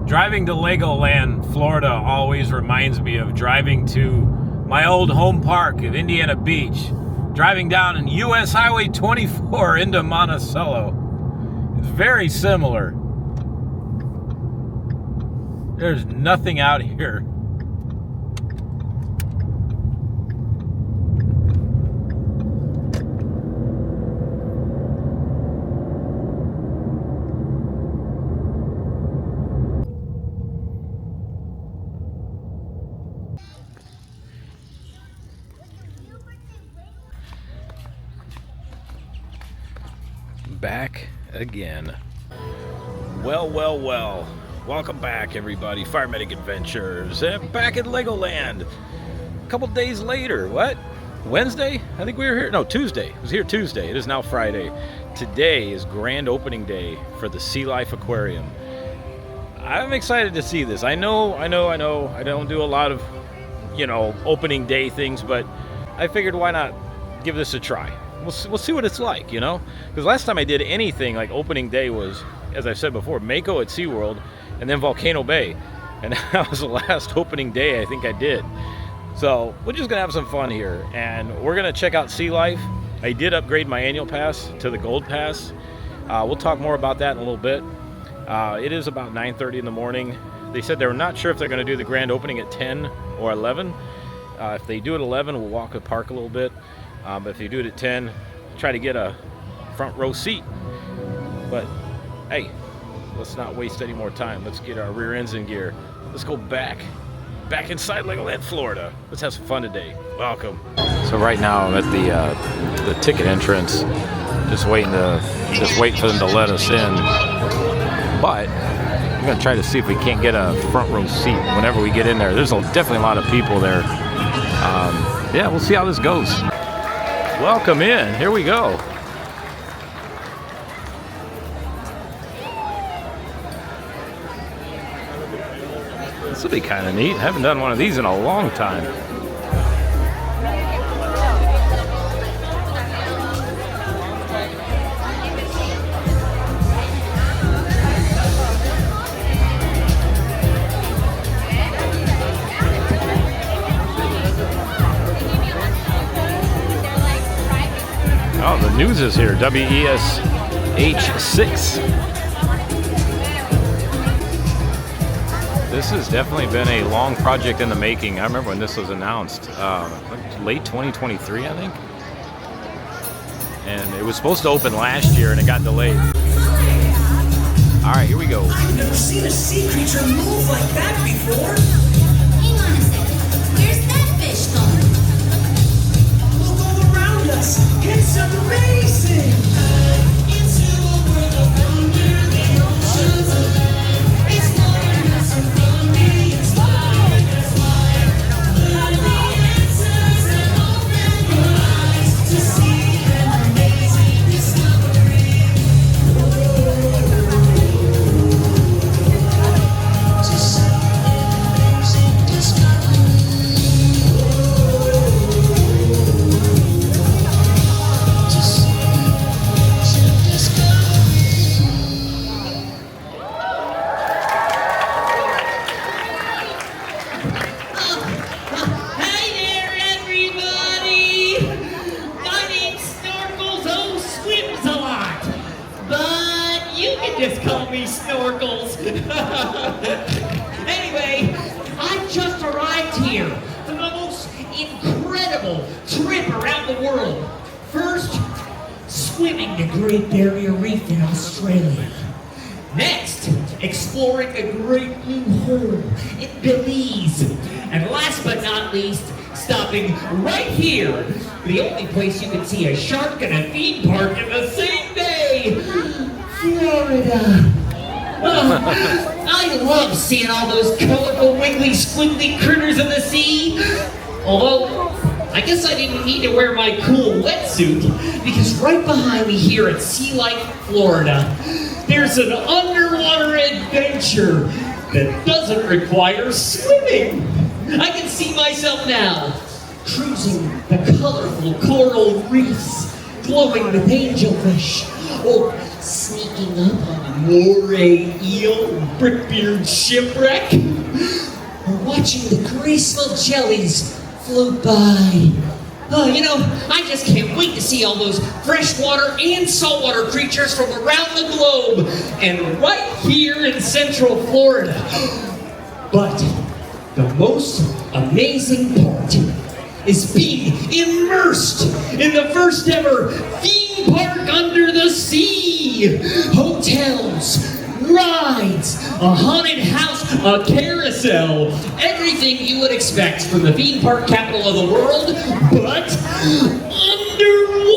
Driving to Legoland, Florida always reminds me of driving to my old home park at Indiana Beach. Driving down in US Highway 24 into Monticello. It's very similar. There's nothing out here. Back again. Well. Welcome back, everybody. Fire Medic Adventures. Back at Legoland. A couple days later. What? Wednesday? I think we were here. No, Tuesday. I was here Tuesday. It is now Friday. Today is grand opening day for the SEA LIFE Aquarium. I'm excited to see this. I know. I don't do a lot of, opening day things, but I figured why not give this a try. We'll see what it's like, Because last time I did anything like opening day was, as I said before, Mako at SeaWorld and then Volcano Bay. And that was the last opening day I think I did. So we're just going to have some fun here. And we're going to check out SEA LIFE. I did upgrade my annual pass to the Gold Pass. We'll talk more about that in a little bit. It is about 9:30 in the morning. They said they're not sure if they're going to do the grand opening at 10 or 11. If they do it at 11, we'll walk the park a little bit. But if you do it at 10, try to get a front row seat. But hey, let's not waste any more time. Let's get our rear ends in gear. Let's go back inside Legoland Florida. Let's have some fun today. Welcome. So right now I'm at the ticket entrance, just waiting for them to let us in. But I'm gonna try to see if we can't get a front row seat whenever we get in there. There's definitely a lot of people there. Yeah, we'll see how this goes. Welcome in. Here we go. This will be kind of neat. I haven't done one of these in a long time. Oh, the news is here. WESH6. This has definitely been a long project in the making. I remember when this was announced, late 2023, I think. And it was supposed to open last year, and it got delayed. All right, here we go. I've never seen a sea creature move like that before. Hang on a second. Where's that fish going? Look all around us. It's amazing. Into a world of wonder, the oceans alive. It's wonders and wonder, it's wonders wide. Learn the answers and open your eyes to see an amazing discovery. To see an amazing discovery. Hey there, everybody! My name's Snorkels, swims a lot. But you can just call me Snorkels. Anyway, I just arrived here for the most incredible trip around the world. First, swimming the Great Barrier Reef in Australia. Next, exploring the Great Blue Hole in Belize. And last but not least, stopping right here, the only place you can see a shark and a theme park in the same day, Florida. I love seeing all those colorful, wiggly, squiggly critters in the sea. Although, I guess I didn't need to wear my cool wetsuit, because right behind me here at SEA LIFE Florida, there's an underwater adventure that doesn't require swimming. I can see myself now, cruising the colorful coral reefs, glowing with angelfish, or sneaking up on a moray eel brickbeard shipwreck, or watching the graceful jellies float by. Oh, I just can't wait to see all those freshwater and saltwater creatures from around the globe, and right here in Central Florida. But the most amazing part is being immersed in the first ever theme park under the sea. Hotels, rides, a haunted house, a carousel, everything you would expect from the theme park capital of the world, but underwater.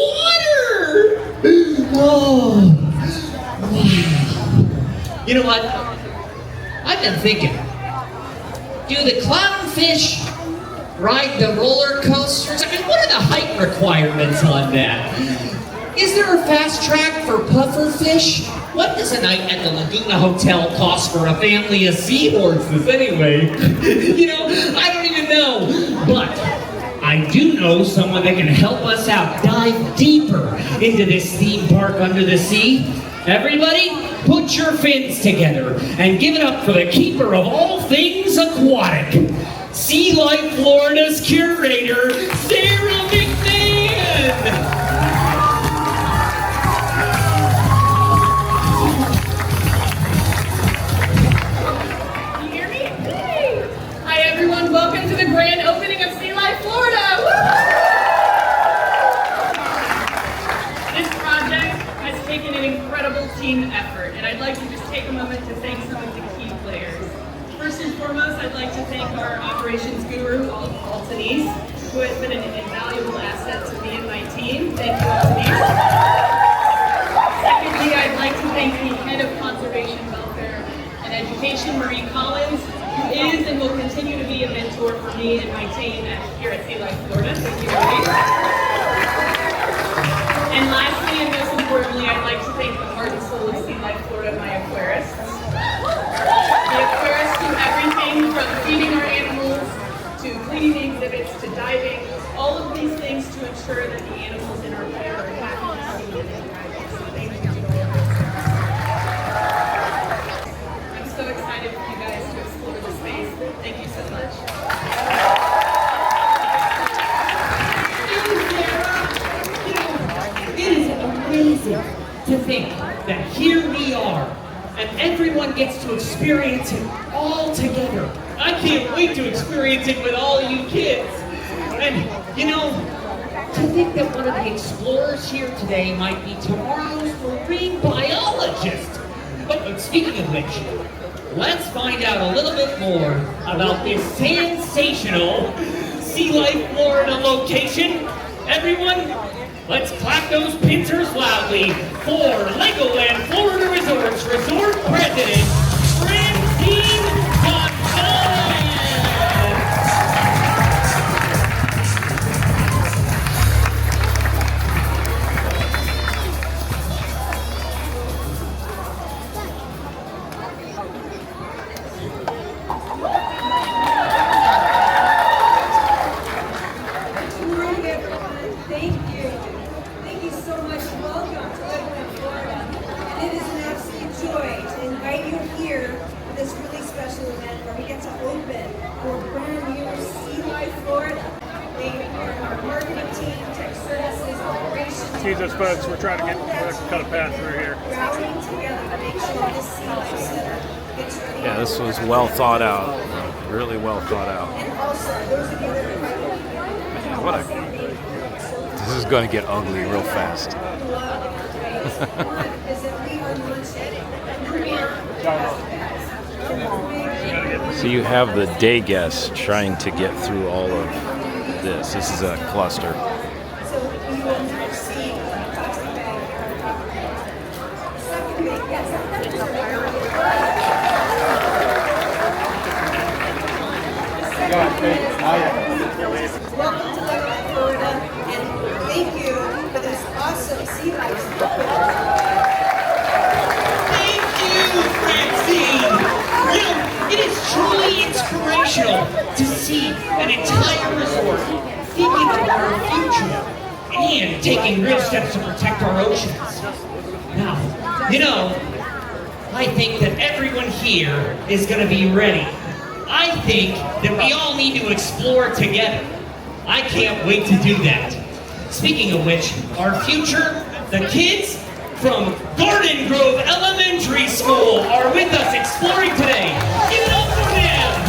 Oh, wow. You know what? I've been thinking, do the clownfish ride the roller coasters? I mean, what are the height requirements on that? Is there a fast track for pufferfish? What does a night at the Laguna Hotel cost for a family of seahorses anyway? I don't even know. But I do know someone that can help us out, dive deeper into this theme park under the sea. Everybody, put your fins together and give it up for the keeper of all things aquatic, Sea Life Florida's curator, Sarah McMahon! Hi everyone, welcome to the grand opening of Sea Life Florida! Woo! This project has taken an incredible team effort, and I'd like to just take a moment to thank some of the key players. First and foremost, I'd like to thank our operations guru, Altanese, who has been an invaluable asset to me and my team. Thank you, Altanese. Secondly, I'd like to thank the head of conservation welfare and education, Marie Collins, who is and will continue to be a mentor for me and my team here at Sea Life Florida. Thank you, Marie. And lastly, and most importantly, I'd like to thank the heart and soul of Sea Life Florida, my aquarists. The aquarists do everything from feeding our animals, to cleaning the exhibits, to diving, all of these things to ensure that the animals in our pier are happy, healthy, and thriving. So thank you. I'm so excited for you guys to explore the space. Thank you so much. It is amazing to think that here we are, and everyone gets to experience it all together. I can't wait to experience it with all you kids. And, to think that one of the explorers here today might be tomorrow's marine biologist. But speaking of which, let's find out a little bit more about this sensational Sea Life Florida location. Everyone, let's clap those pincers loudly for Legoland Florida Resorts Resort President, Francine Gonzalez. Good morning, everyone. Thank you. Thank you so much. Welcome to Legoland Florida. And it is an absolute joy to invite you here for this really special event where we get to open our brand new Sea Life Florida. Our marketing team, tech services, operations. Excuse us, folks. We're trying to cut a path through here. Rallying together to make sure this Sea Life Center gets ready. Yeah, this was well thought out. Really well thought out. And also, those of you that are Man, what a... This is going to get ugly real fast. So you have the day guests trying to get through all of this. This is a cluster. So you will now see plastic bag. Second thing, yes, welcome to Legoland Florida, and thank you for this awesome sea life. Thank you, Francine! It is truly inspirational to see an entire resort thinking of our future and taking real steps to protect our oceans. Now, I think that everyone here is going to be ready. I think that we all need to explore together. I can't wait to do that. Speaking of which, our future, the kids from Garden Grove Elementary School are with us exploring today. Give it up for them!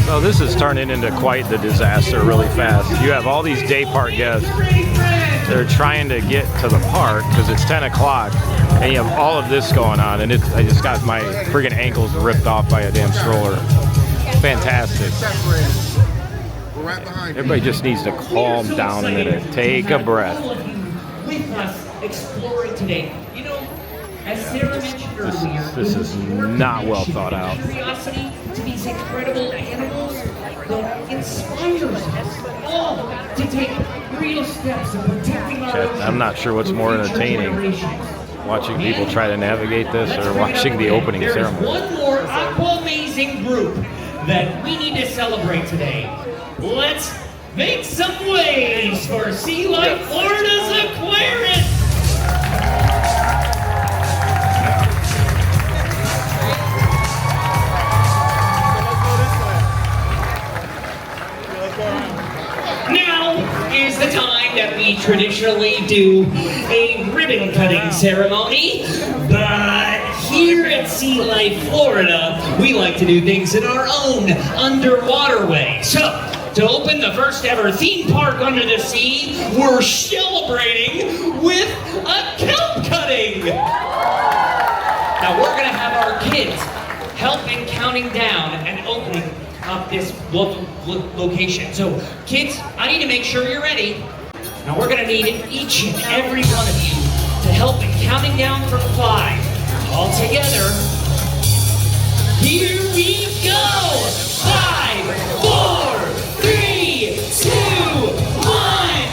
So this is turning into quite the disaster really fast. You have all these day park guests. They're trying to get to the park because it's 10 o'clock, and you have all of this going on, and I just got my friggin' ankles ripped off by a damn stroller. Fantastic. We're right behind you. Everybody just needs to calm down a minute. Take a breath. All of you with us exploring today. You know, as Sarah mentioned earlier, This is not well thought out. Curiosity to these incredible animals that inspires us all to take real steps in protecting our oceans. I'm not sure what's more for future entertaining, generations. watching people try to navigate this or watching the opening There is ceremony. one more aqua-amazing group that we need to celebrate today. Let's make some waves for Sea Life Florida's Aquarium! Now is the time that we traditionally do a ribbon cutting ceremony, but here at Sea Life Florida, we like to do things in our own underwater way. So, to open the first ever theme park under the sea, we're celebrating with a kelp cutting. Now we're gonna have our kids help in counting down and opening up this location. So kids, I need to make sure you're ready. Now we're gonna need each and every one of you to help in counting down from 5. All together, here we go! 5, 4, 3, 2, 1!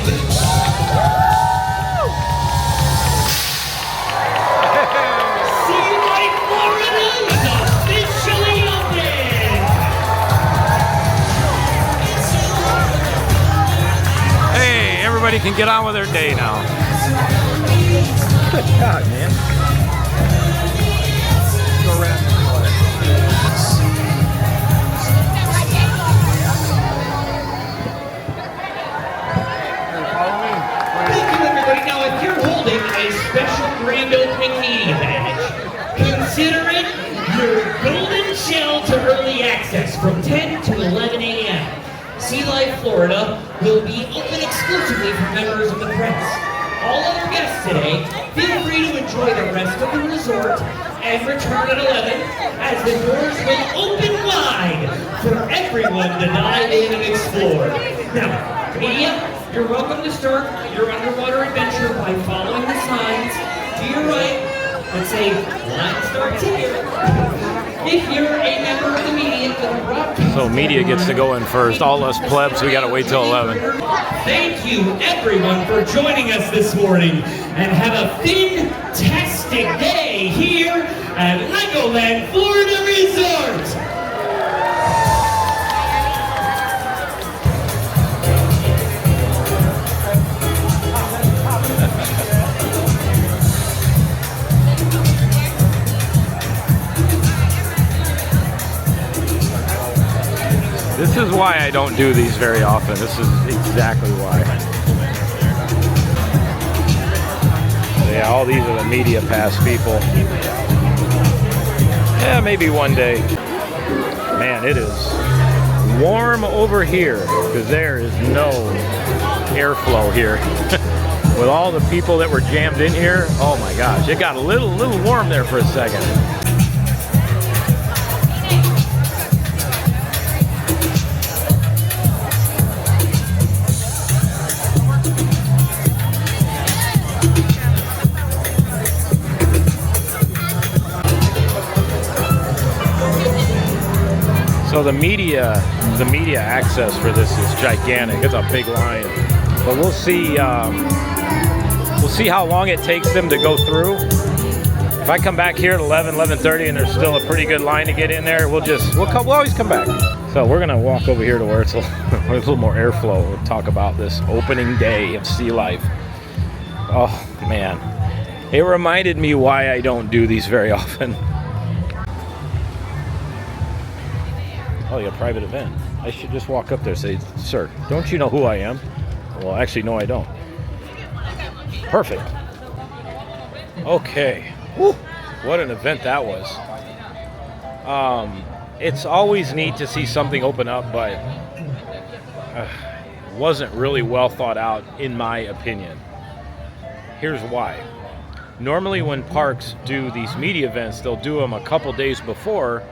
Sea Life Florida is officially open! Hey, everybody can get on with their day now. Good God, man. Thank you, everybody. Now, if you're holding a special grand opening media badge, consider it your golden shell to early access from 10 to 11 a.m. Sea Life Florida will be open exclusively for members of the press. All other guests today, feel free to enjoy the rest of the resort and return at 11 as the doors will open wide for everyone to dive in and explore. Now, media, you're welcome to start your underwater adventure by following the signs to your right that say, "Line starts here." If you're a member of the media, the broadcast. So media gets to go in first. All us plebs, we gotta wait till 11. Thank you, everyone, for joining us this morning, and have a fantastic day here at Legoland Florida Resort. This is why I don't do these very often. This is exactly why. Yeah, all these are the media pass people. Yeah, maybe one day. Man, it is warm over here because there is no airflow here. With all the people that were jammed in here, oh my gosh, it got a little warm there for a second. So the media access for this is gigantic. It's a big line, but we'll see how long it takes them to go through. If I come back here at 11, 11:30 and there's still a pretty good line to get in there, we'll always come back. So we're gonna walk over here to where it's a little more airflow. We'll talk about this opening day of Sea Life. Oh man, it reminded me why I don't do these very often. Oh, yeah, private event. I should just walk up there and say, sir, don't you know who I am? Well, actually, no, I don't. Perfect. Okay. Woo. What an event that was. It's always neat to see something open up, but wasn't really well thought out, in my opinion. Here's why. Normally when parks do these media events, they'll do them a couple days before.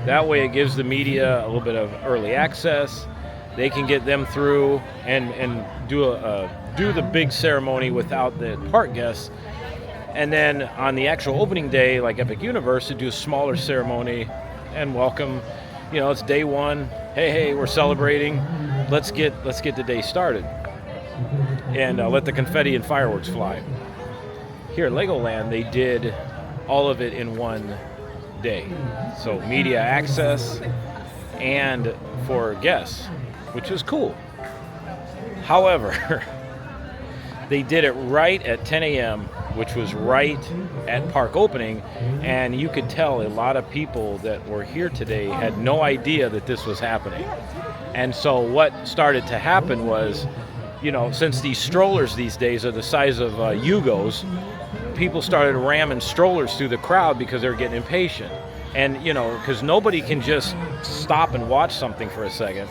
That way it gives the media a little bit of early access. They can get them through and do the big ceremony without the park guests. And then on the actual opening day, like Epic Universe, to do a smaller ceremony and welcome. You know, it's day one. Hey, we're celebrating. Let's get the day started. And let the confetti and fireworks fly. Here at Legoland, they did all of it in one day. So media access and for guests, which is cool. However, they did it right at 10 a.m., which was right at park opening, and you could tell a lot of people that were here today had no idea that this was happening. And so what started to happen was, you know, since these strollers these days are the size of Yugos, people started ramming strollers through the crowd because they were getting impatient. And, you know, because nobody can just stop and watch something for a second.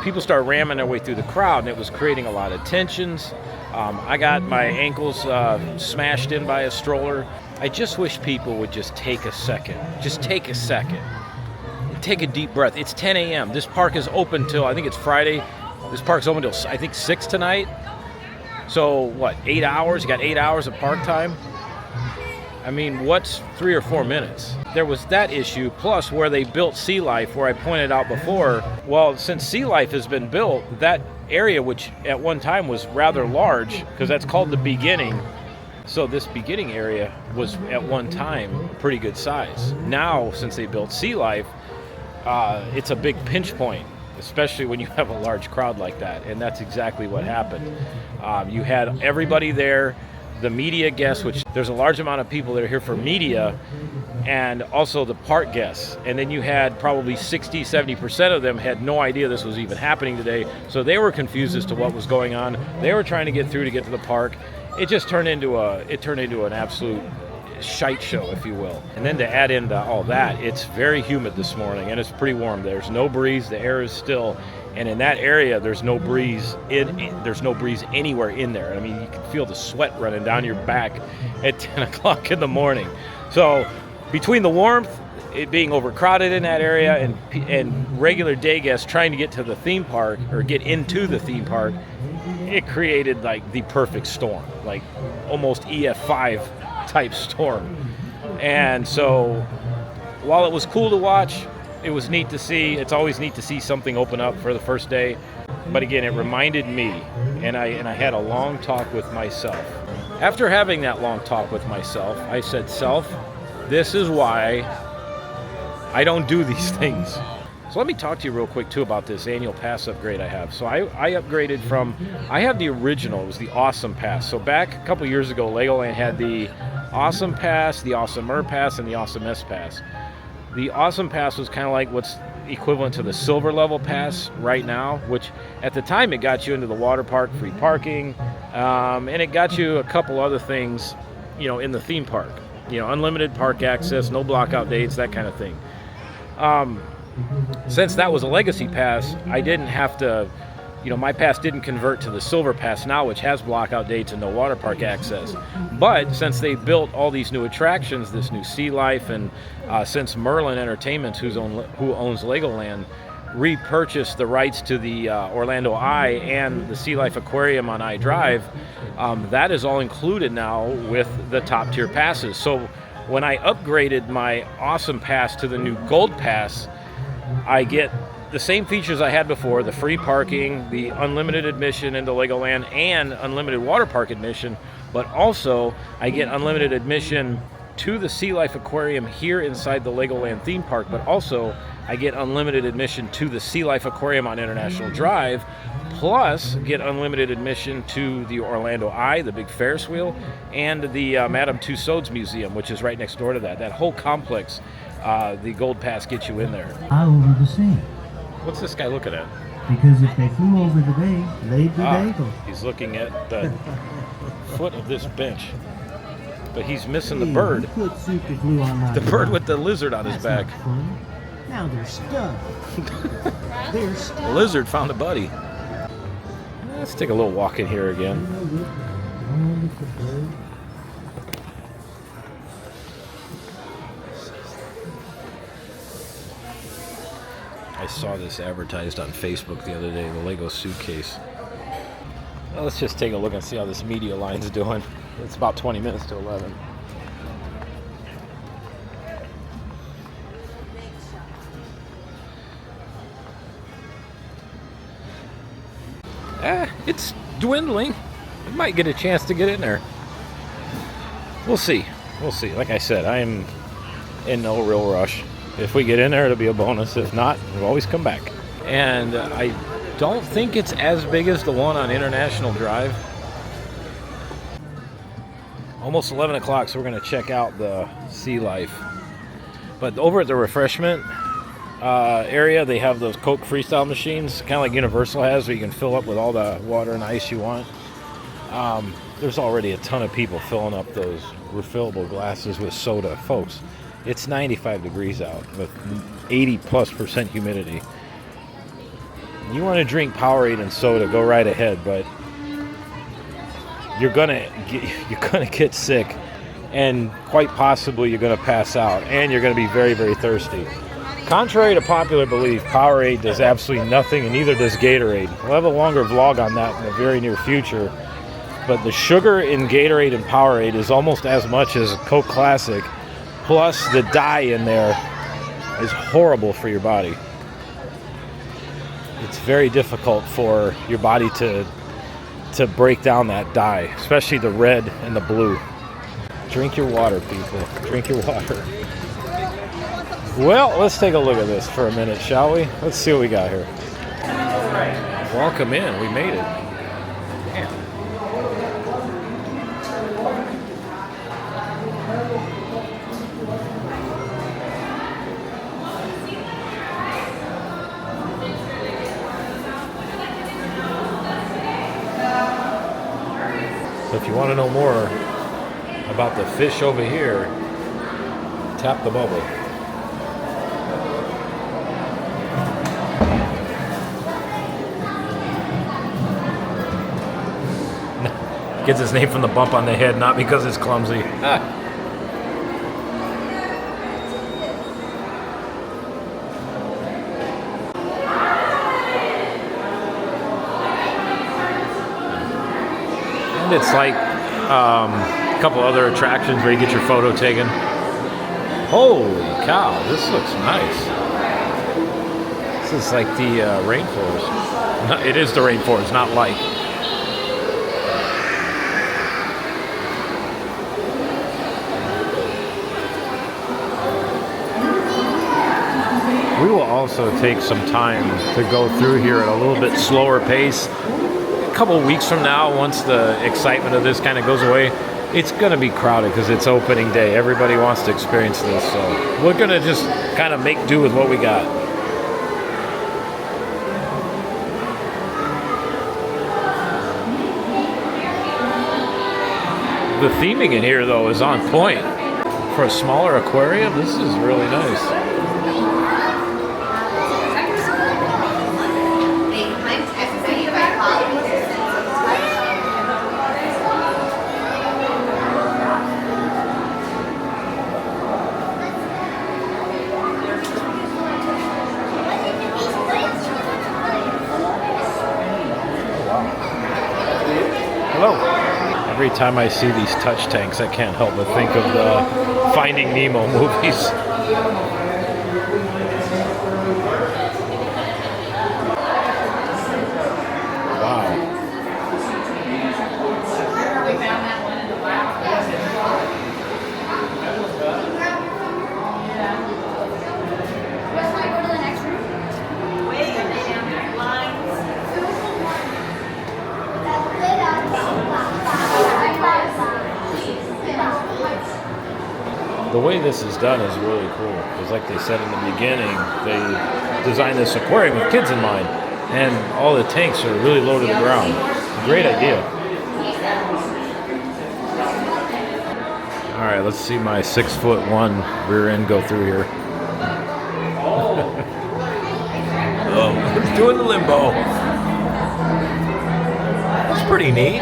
People started ramming their way through the crowd, and it was creating a lot of tensions. I got my ankles smashed in by a stroller. I just wish people would just take a second. Just take a second. Take a deep breath. It's 10 a.m. This park is open till, I think it's Friday. This park's open till, I think, 6 tonight. So, what, 8 hours? You got 8 hours of park time? I mean, what's 3 or 4 minutes? There was that issue, plus where they built Sea Life, where I pointed out before, well, since Sea Life has been built, that area, which at one time was rather large, because that's called the beginning, so this beginning area was at one time pretty good size. Now, since they built Sea Life, it's a big pinch point, especially when you have a large crowd like that, and that's exactly what happened. You had everybody there, the media guests, which there's a large amount of people that are here for media, and also the park guests. And then you had probably 60-70% of them had no idea this was even happening today, so they were confused as to what was going on. They were trying to get through to get to the park. It just turned into an absolute shite show, if you will. And then to add into all that, it's very humid this morning, and it's pretty warm. There's no breeze, the air is still, and in that area there's no breeze there's no breeze anywhere in there. I mean, you can feel the sweat running down your back at 10 o'clock in the morning. So between the warmth, it being overcrowded in that area, and regular day guests trying to get to the theme park or get into the theme park, it created like the perfect storm, like almost EF5 type storm. And so while it was cool to watch, it was neat to see. It's always neat to see something open up for the first day. But again, it reminded me, and I had a long talk with myself. After having that long talk with myself, I said, self, this is why I don't do these things. So let me talk to you real quick too about this annual pass upgrade I have. So I upgraded from, I have the original, it was the Awesome Pass. So back a couple years ago, Legoland had the Awesome Pass, the Awesomer Pass, and the Awesome S Pass. The Awesome Pass was kind of like what's equivalent to the Silver Level Pass right now, which at the time it got you into the water park, free parking, and it got you a couple other things, you know, in the theme park. You know, unlimited park access, no blockout dates, that kind of thing. Since that was a legacy pass, I didn't have to, you know, my pass didn't convert to the Silver Pass now, which has blockout dates and no water park access. But since they built all these new attractions, this new Sea Life, and since Merlin Entertainments, who owns Legoland, repurchased the rights to the Orlando Eye and the Sea Life Aquarium on iDrive, that is all included now with the top tier passes. So when I upgraded my Awesome Pass to the new Gold Pass, I get the same features I had before, the free parking, the unlimited admission into Legoland, and unlimited water park admission, but also I get unlimited admission to the Sea Life Aquarium here inside the Legoland Theme Park, but also I get unlimited admission to the Sea Life Aquarium on International Drive, plus get unlimited admission to the Orlando Eye, the big Ferris wheel, and the Madame Tussauds Museum, which is right next door to that. That whole complex, the Gold Pass gets you in there. Over the sea. What's this guy looking at? Because if they flew over the bay, they'd be bagel. He's looking at the foot of this bench. But he's missing the bird. The bird with the lizard on his back. Now they're stuck. They're stuck. The lizard found a buddy. Let's take a little walk in here again. I saw this advertised on Facebook the other day, the Lego suitcase. Well, let's just take a look and see how this media line's doing. It's about 20 minutes to 11. It's dwindling. We might get a chance to get in there. We'll see. We'll see. Like I said, I'm in no real rush. If we get in there, it'll be a bonus. If not, we'll always come back. And I don't think it's as big as the one on International Drive. Almost 11 o'clock, so we're going to check out the Sea Life. But over at the refreshment area, they have those Coke Freestyle machines, kind of like Universal has, where you can fill up with all the water and ice you want. There's already a ton of people filling up those refillable glasses with soda. Folks, it's 95 degrees out with 80+% humidity. You want to drink Powerade and soda, go right ahead, but you're gonna get sick, and quite possibly you're gonna pass out, and you're gonna be very, very thirsty. Contrary to popular belief, Powerade does absolutely nothing, and neither does Gatorade. We'll have a longer vlog on that in the very near future. But the sugar in Gatorade and Powerade is almost as much as Coke Classic, plus the dye in there is horrible for your body. It's very difficult for your body to break down that dye, especially the red and the blue. Drink your water, people. Drink your water. Well, let's take a look at this for a minute, shall we? Let's see what we got here. Welcome in. We made it. Man. So if you want to know more about the fish over here, tap the bubble. Gets his name from the bump on the head, not because it's clumsy. And it's like a couple other attractions where you get your photo taken. Holy cow, this looks nice. This is like the rainforest. No, it is the rainforest, not like. We will also take some time to go through here at a little bit slower pace. A couple weeks from now, once the excitement of this kind of goes away, it's going to be crowded because it's opening day. Everybody wants to experience this, so we're going to just kind of make do with what we got. The theming in here, though, is on point. For a smaller aquarium, this is really nice. Hello. Every time I see these touch tanks, I can't help but think of the Finding Nemo movies. Wow. We found that one. the way this is done is really cool. Because like they said in the beginning, they designed this aquarium with kids in mind. And all the tanks are really low to the ground. Great idea. All right, let's see my 6'1" rear end go through here. Oh, it's doing the limbo. That's pretty neat.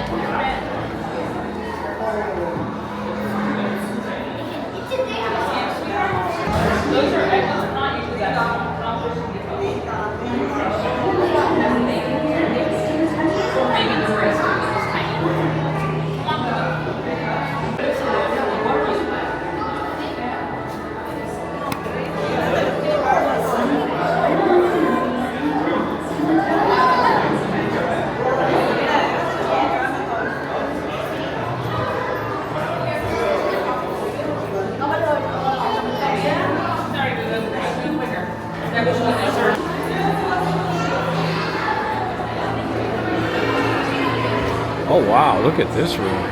Oh wow, look at this room.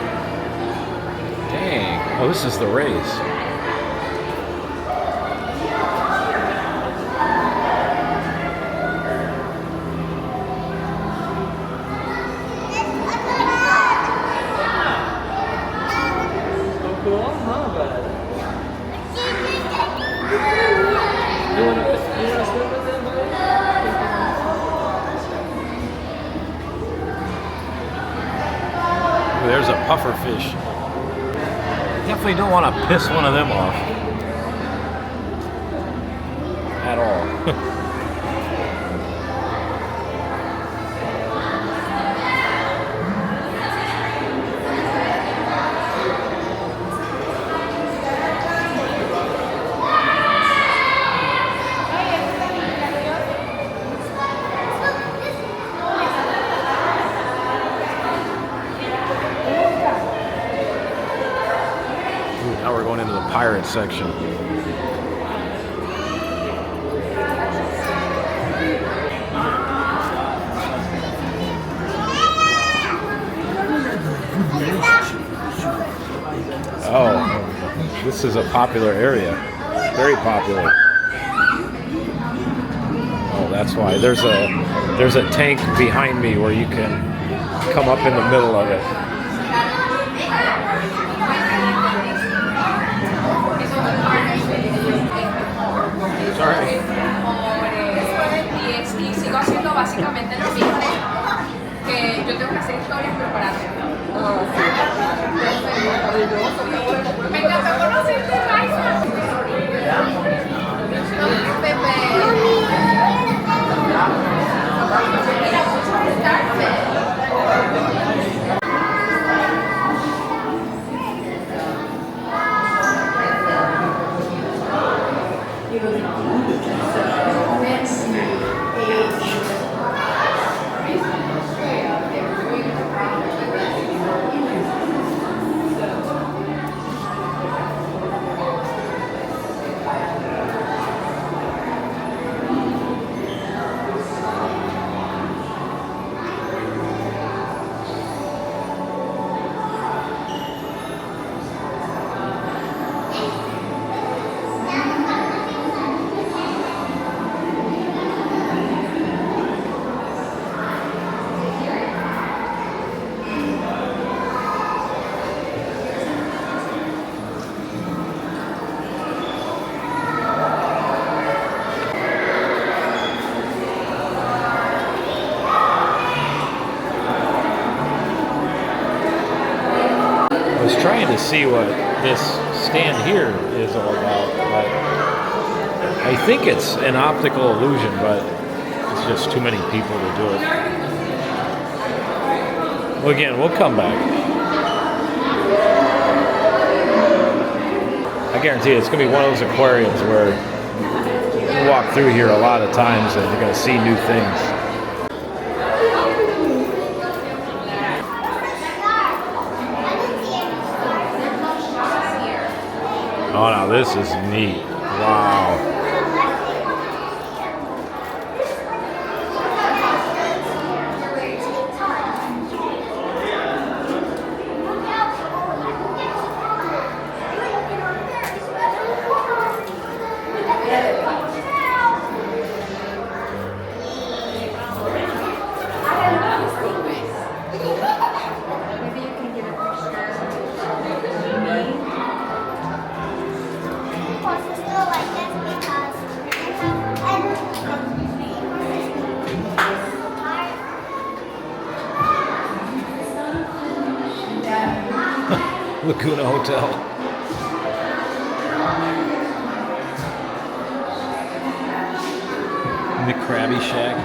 Dang. Oh, this is the race. There's a puffer fish. Definitely don't want to piss one of them off. At all. Now we're going into the pirate section. Oh, this is a popular area. Very popular. Oh, that's why. There's a tank behind me where you can come up in the middle of it. Sorry. Y sigo haciendo básicamente lo mismo, que yo tengo que hacer historias preparadas. Me encantó conocerte, Raisa. Pepe. Mira, mucho tarde. I was trying to see what this stand here is all about, but I think it's an optical illusion, but it's just too many people to do it. Well, again, we'll come back. I guarantee you, it's going to be one of those aquariums where you walk through here a lot of times and you're going to see new things. Oh, now this is neat. Wow. Laguna Hotel. And the Krabby Shack.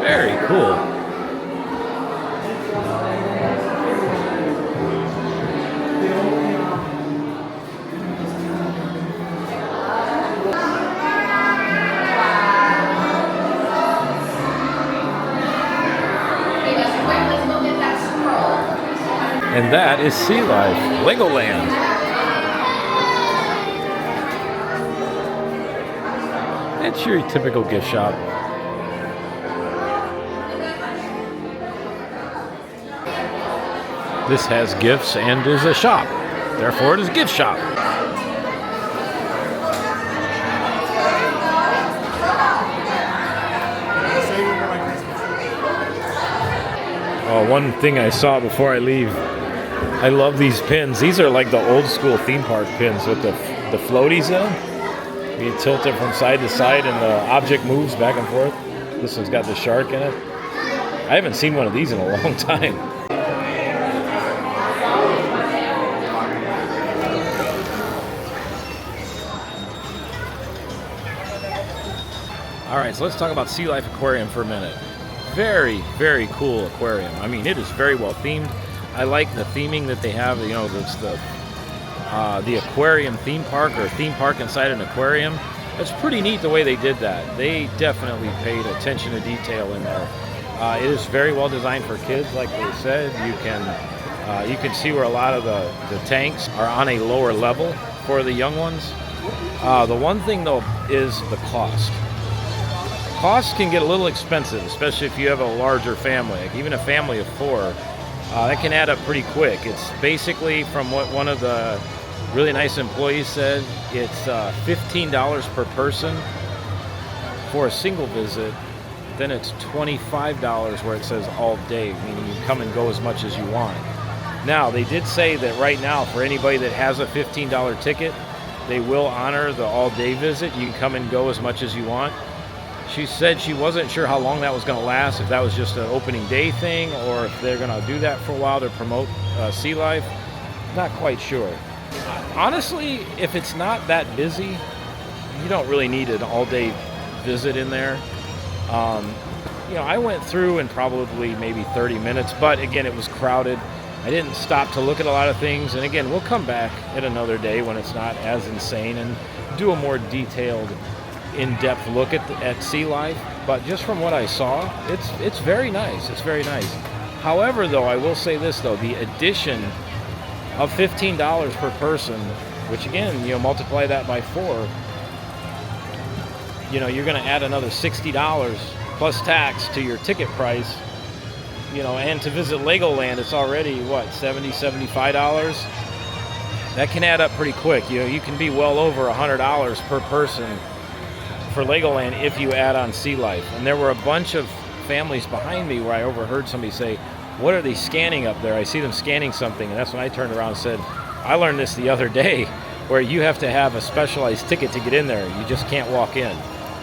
Very cool. And that is Sea Life, Legoland. It's your typical gift shop. This has gifts and is a shop. Therefore, it is a gift shop. Oh, one thing I saw before I leave, I love these pins. These are like the old school theme park pins with the floaties in them. You tilt it from side to side and the object moves back and forth. This one's got the shark in it. I haven't seen one of these in a long time. All right, so let's talk about Sea Life Aquarium for a minute. Very, very cool aquarium. I mean, it is very well themed. I like the theming that they have. You know, it's the aquarium theme park, or theme park inside an aquarium. It's pretty neat the way they did that. They definitely paid attention to detail in there. It is very well designed for kids, like they said. You can see where a lot of the tanks are on a lower level for the young ones. The one thing though is the cost. Costs can get a little expensive, especially if you have a larger family. Like even a family of 4, that can add up pretty quick. It's basically, from what one of the really nice employees said, it's $15 per person for a single visit. Then it's $25 where it says all day, meaning you come and go as much as you want. Now, they did say that right now, for anybody that has a $15 ticket, they will honor the all-day visit. You can come and go as much as you want. She said she wasn't sure how long that was going to last, if that was just an opening day thing or if they're going to do that for a while to promote Sea Life. Not quite sure. Honestly, if it's not that busy, you don't really need an all-day visit in there. You know, I went through in probably maybe 30 minutes, but again, it was crowded. I didn't stop to look at a lot of things. And again, we'll come back at another day when it's not as insane and do a more detailed, in-depth look at Sea Life. But just from what I saw, it's very nice. It's very nice. However, though, I will say this, though, the addition of $15 per person, which again, you know, multiply that by 4, you know, you're going to add another $60 plus tax to your ticket price. You know, and to visit Legoland, it's already, what, $70, $75? That can add up pretty quick. You know, you can be well over $100 per person for Legoland if you add on Sea Life. And there were a bunch of families behind me where I overheard somebody say, what are they scanning up there? I see them scanning something. And that's when I turned around and said, I learned this the other day, where you have to have a specialized ticket to get in there. You just can't walk in.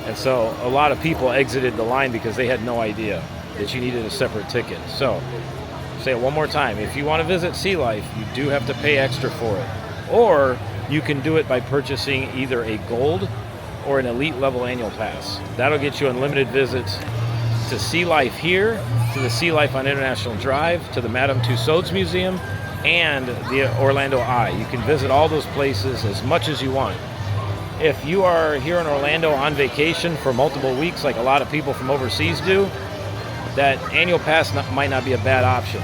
And so a lot of people exited the line because they had no idea that you needed a separate ticket. So, say it one more time. If you want to visit Sea Life, you do have to pay extra for it. Or you can do it by purchasing either a gold or an elite level annual pass. That'll get you unlimited visits to Sea Life here, to the Sea Life on International Drive, to the Madame Tussauds Museum, and the Orlando Eye. You can visit all those places as much as you want. If you are here in Orlando on vacation for multiple weeks, like a lot of people from overseas do, that annual pass might not be a bad option.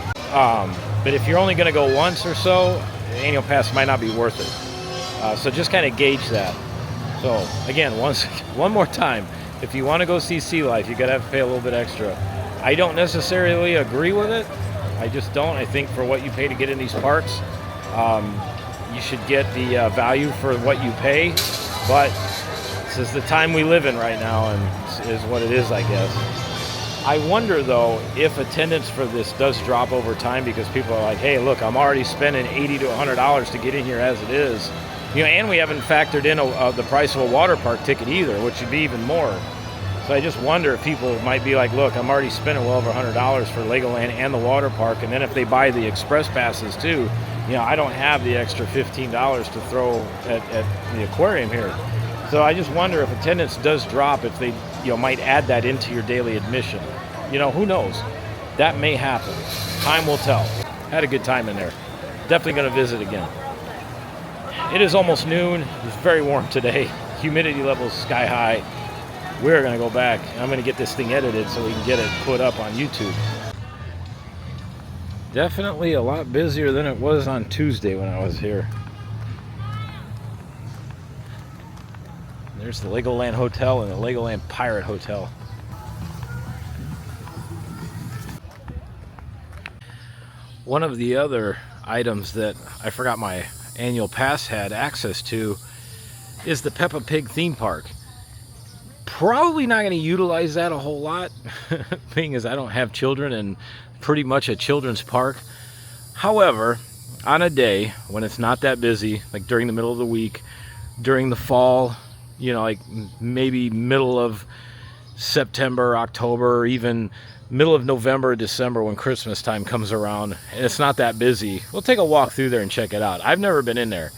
But if you're only going to go once or so, the annual pass might not be worth it. So just kind of gauge that. So again, one more time, if you want to go see Sea Life, you got to have to pay a little bit extra. I don't necessarily agree with it. I just don't. I think for what you pay to get in these parks, you should get the value for what you pay. But this is the time we live in right now, and is what it is, I guess. I wonder, though, if attendance for this does drop over time because people are like, hey, look, I'm already spending $80 to $100 to get in here as it is. You know, and we haven't factored in the price of a water park ticket either, which would be even more. So I just wonder if people might be like, look, I'm already spending well over $100 for Legoland and the water park, and then if they buy the express passes too, you know, I don't have the extra $15 to throw at the aquarium here. So I just wonder if attendance does drop, if they, you know, might add that into your daily admission. You know, who knows? That may happen. Time will tell. Had a good time in there. Definitely going to visit again. It is almost noon. It's very warm today. Humidity levels sky high. We're going to go back. I'm going to get this thing edited so we can get it put up on YouTube. Definitely a lot busier than it was on Tuesday when I was here. There's the Legoland Hotel and the Legoland Pirate Hotel. One of the other items that I forgot my annual pass had access to is the Peppa Pig theme park. Probably not going to utilize that a whole lot, being as I don't have children and pretty much a children's park. However, on a day when it's not that busy, like during the middle of the week, during the fall, you know, like maybe middle of September, October, or even middle of November, December, when Christmas time comes around and it's not that busy, we'll take a walk through there and check it out. I've never been in there,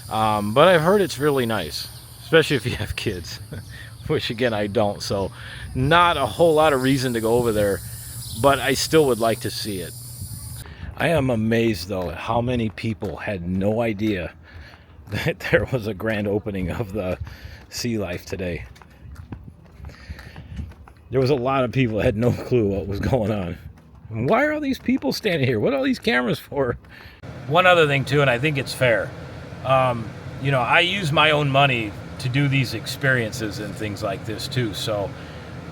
but I've heard it's really nice, especially if you have kids, which again I don't, so not a whole lot of reason to go over there, but I still would like to see it. I am amazed though at how many people had no idea that there was a grand opening of the Sea Life today. There was a lot of people that had no clue what was going on. Why are all these people standing here? What are all these cameras for? One other thing too, and I think it's fair. You know, I use my own money to do these experiences and things like this too. So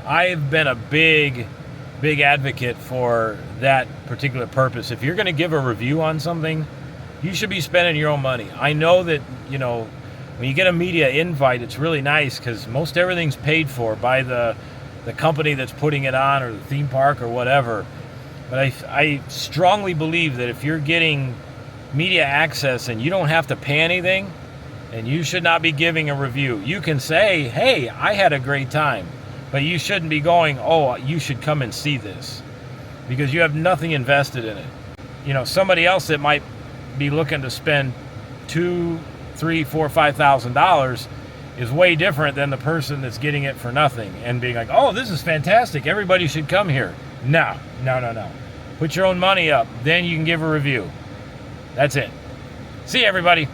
I've been a big advocate for that particular purpose. If you're going to give a review on something, you should be spending your own money. I know that, you know, when you get a media invite, it's really nice because most everything's paid for by the company that's putting it on, or the theme park or whatever. But I strongly believe that if you're getting media access and you don't have to pay anything, and you should not be giving a review. You can say, hey, I had a great time, but you shouldn't be going, oh, you should come and see this, because you have nothing invested in it. You know, somebody else that might be looking to spend $2,000, $3,000, $4,000, $5,000 is way different than the person that's getting it for nothing and being like, oh, this is fantastic, everybody should come here. No. Put your own money up, then you can give a review. That's it. See you, everybody.